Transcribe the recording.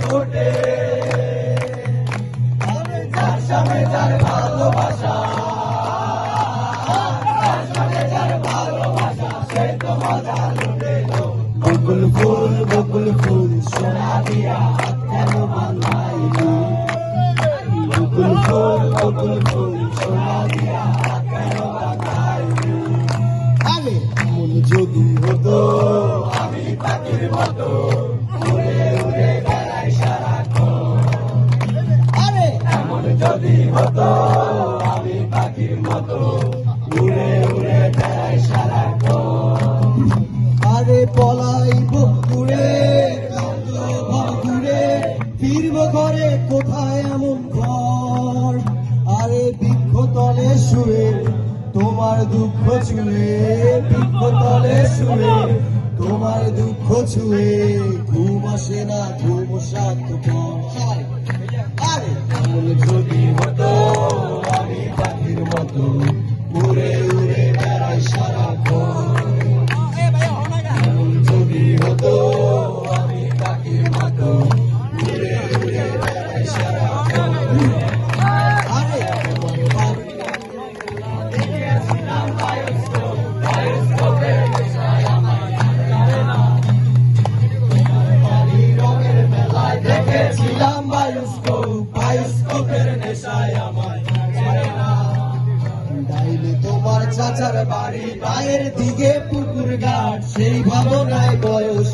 ফোটে, যার সামনে যার ভালোবাসা, যার সামনে যার ভালোবাসা, সে তো মজা লুটে লো। বকুল ফুল সোনা দিয়া হাত কেন বাঁধাইলি? বকুল ফুল সোনা দিয়া হাত কেন বাঁধাইলি? আরে মন যদি হতো আমি পাখির মতো, উড়ে উড়ে বেড়াই সারাক্ষণ। আরে এমন যদি হতো আমি পাখির মতো, উড়ে উড়ে বেড়াই সারাক্ষণ। আরে পলাইব ঘুরে ঘুরে, ফিরব ঘরে কোথায় এমন ঘর? আরে বৃক্ষ তলে শুয়ে তোমার দুঃখ ছুঁয়ে, বৃক্ষ তলে শুয়ে তোমার দুঃখ ছুঁয়ে, ঘুম আসে না ঘুম স্বার্থপর। আরে এমন যদি হতো আমি পাখির মতো, উড়ে উড়ে বেড়াই সারাক্ষণ। এমন যদি হতো আমি পাখির মতো, উড়ে উড়ে বেড়াই সারাক্ষণ। আরে দেখেছিলাম বায়োস্কোপের নেশায় আমায় ছাড়ে না। ডাইলে তোমার চাচার বাড়ি, গায়ের দিকে পুকুর ঘাট, সেই ভাবনায় বয়স